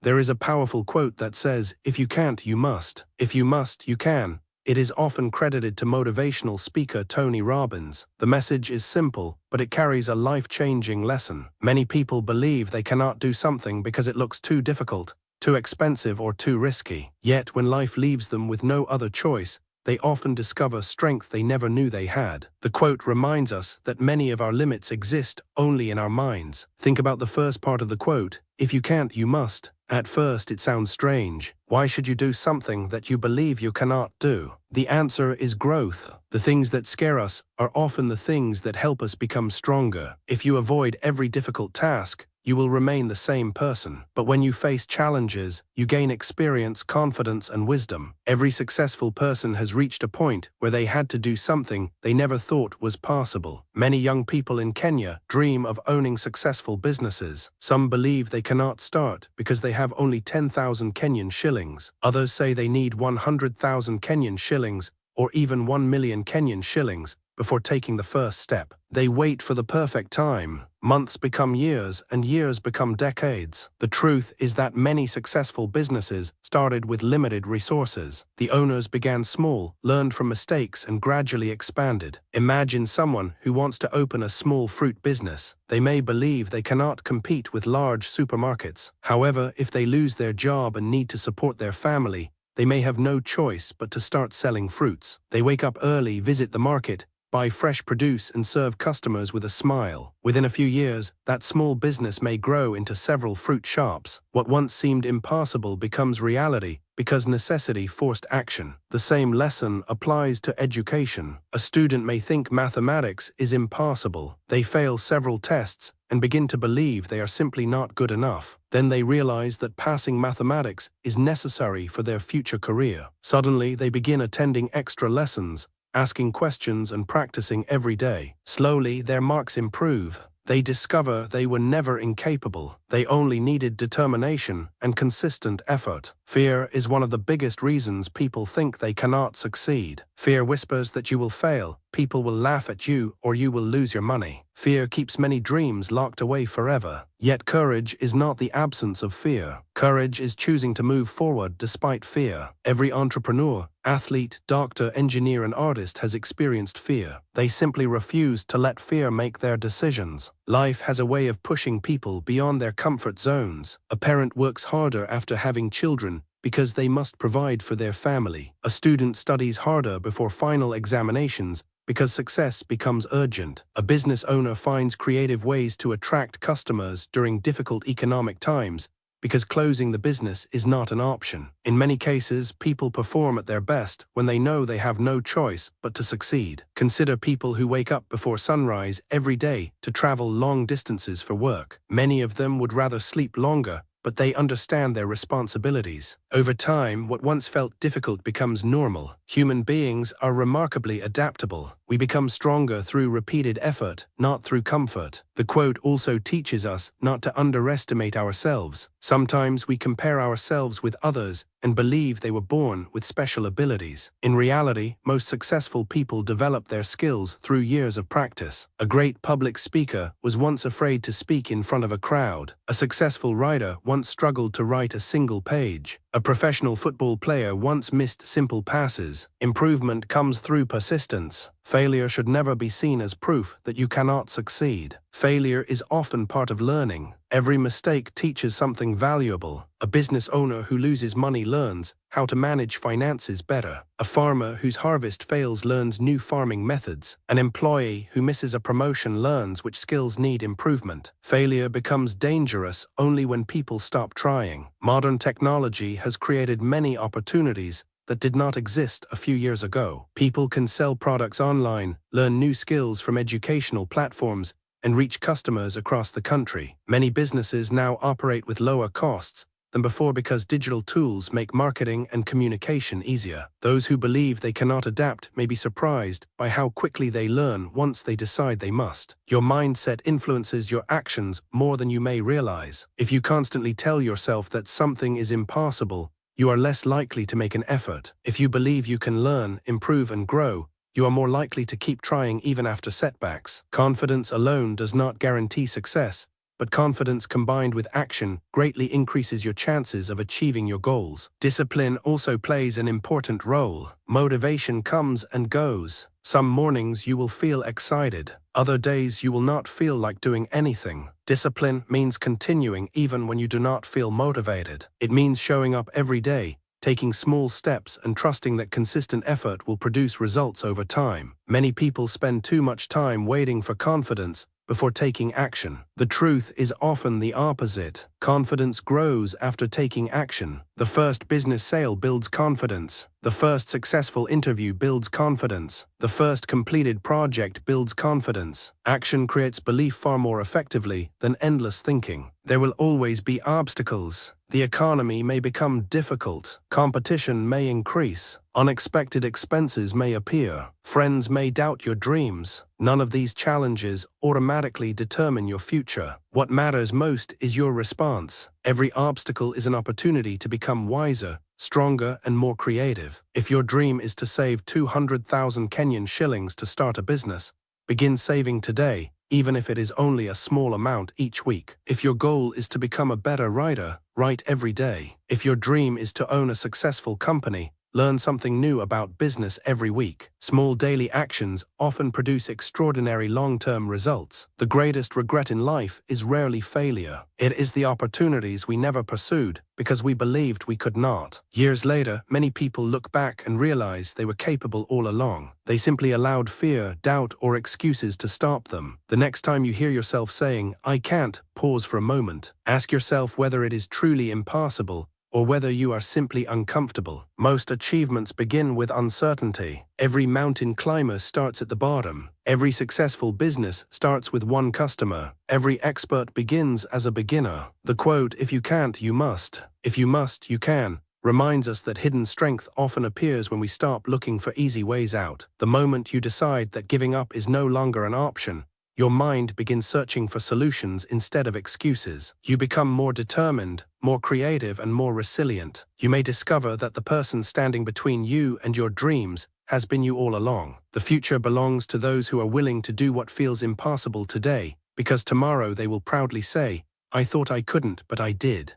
There is a powerful quote that says, "If you can't, you must. If you must, you can." It is often credited to motivational speaker Tony Robbins. The message is simple, but it carries a life-changing lesson. Many people believe they cannot do something because it looks too difficult, too expensive, or too risky. Yet, when life leaves them with no other choice, they often discover strength they never knew they had. The quote reminds us that many of our limits exist only in our minds. Think about the first part of the quote, "If you can't, you must." At first, it sounds strange. Why should you do something that you believe you cannot do? The answer is growth. The things that scare us are often the things that help us become stronger. If you avoid every difficult task, you will remain the same person. But when you face challenges, you gain experience, confidence, and wisdom. Every successful person has reached a point where they had to do something they never thought was possible. Many young people in Kenya dream of owning successful businesses. Some believe they cannot start because they have only 10,000 Kenyan shillings. Others say they need 100,000 Kenyan shillings or even 1 million Kenyan shillings before taking the first step. They wait for the perfect time. Months become years, and years become decades. The truth is that many successful businesses started with limited resources. The owners began small, learned from mistakes, and gradually expanded. Imagine someone who wants to open a small fruit business. They may believe they cannot compete with large supermarkets. However, if they lose their job and need to support their family, they may have no choice but to start selling fruits. They wake up early, visit the market, buy fresh produce, and serve customers with a smile. Within a few years, that small business may grow into several fruit shops. What once seemed impossible becomes reality because necessity forced action. The same lesson applies to education. A student may think mathematics is impossible. They fail several tests and begin to believe they are simply not good enough. Then they realize that passing mathematics is necessary for their future career. Suddenly, they begin attending extra lessons, asking questions, and practicing every day. Slowly, their marks improve. They discover they were never incapable. They only needed determination and consistent effort. Fear is one of the biggest reasons people think they cannot succeed. Fear whispers that you will fail, people will laugh at you, or you will lose your money. Fear keeps many dreams locked away forever. Yet courage is not the absence of fear. Courage is choosing to move forward despite fear. Every entrepreneur, athlete, doctor, engineer, and artist has experienced fear. They simply refuse to let fear make their decisions. Life has a way of pushing people beyond their comfort zones. A parent works harder after having children because they must provide for their family. A student studies harder before final examinations because success becomes urgent. A business owner finds creative ways to attract customers during difficult economic times because closing the business is not an option. In many cases, people perform at their best when they know they have no choice but to succeed. Consider people who wake up before sunrise every day to travel long distances for work. Many of them would rather sleep longer, but they understand their responsibilities. Over time, what once felt difficult becomes normal. Human beings are remarkably adaptable. We become stronger through repeated effort, not through comfort. The quote also teaches us not to underestimate ourselves. Sometimes we compare ourselves with others and believe they were born with special abilities. In reality, most successful people develop their skills through years of practice. A great public speaker was once afraid to speak in front of a crowd. A successful writer once struggled to write a single page. A professional football player once missed simple passes. Improvement comes through persistence. Failure should never be seen as proof that you cannot succeed. Failure is often part of learning. Every mistake teaches something valuable. A business owner who loses money learns how to manage finances better. A farmer whose harvest fails learns new farming methods. An employee who misses a promotion learns which skills need improvement. Failure becomes dangerous only when people stop trying. Modern technology has created many opportunities that did not exist a few years ago. People can sell products online, learn new skills from educational platforms, and reach customers across the country. Many businesses now operate with lower costs than before because digital tools make marketing and communication easier. Those who believe they cannot adapt may be surprised by how quickly they learn once they decide they must. Your mindset influences your actions more than you may realize. If you constantly tell yourself that something is impossible, you are less likely to make an effort. If you believe you can learn, improve, and grow, you are more likely to keep trying even after setbacks. Confidence alone does not guarantee success, but confidence combined with action greatly increases your chances of achieving your goals. Discipline also plays an important role. Motivation comes and goes. Some mornings you will feel excited. Other days you will not feel like doing anything. Discipline means continuing even when you do not feel motivated. It means showing up every day, taking small steps and trusting that consistent effort will produce results over time. Many people spend too much time waiting for confidence before taking action. The truth is often the opposite. Confidence grows after taking action. The first business sale builds confidence. The first successful interview builds confidence. The first completed project builds confidence. Action creates belief far more effectively than endless thinking. There will always be obstacles. The economy may become difficult. Competition may increase. Unexpected expenses may appear. Friends may doubt your dreams. None of these challenges automatically determine your future. What matters most is your response. Every obstacle is an opportunity to become wiser, stronger, and more creative. If your dream is to save 200,000 Kenyan shillings to start a business, begin saving today, even if it is only a small amount each week. If your goal is to become a better writer, write every day. If your dream is to own a successful company, learn something new about business every week. Small daily actions often produce extraordinary long-term results. The greatest regret in life is rarely failure. It is the opportunities we never pursued because we believed we could not. Years later, many people look back and realize they were capable all along. They simply allowed fear, doubt, or excuses to stop them. The next time you hear yourself saying, "I can't," pause for a moment. Ask yourself whether it is truly impossible or whether you are simply uncomfortable. Most achievements begin with uncertainty. Every mountain climber starts at the bottom. Every successful business starts with one customer. Every expert begins as a beginner. The quote, "If you can't, you must. If you must, you can," reminds us that hidden strength often appears when we stop looking for easy ways out. The moment you decide that giving up is no longer an option, your mind begins searching for solutions instead of excuses. You become more determined, more creative, and more resilient. You may discover that the person standing between you and your dreams has been you all along. The future belongs to those who are willing to do what feels impossible today, because tomorrow they will proudly say, "I thought I couldn't, but I did."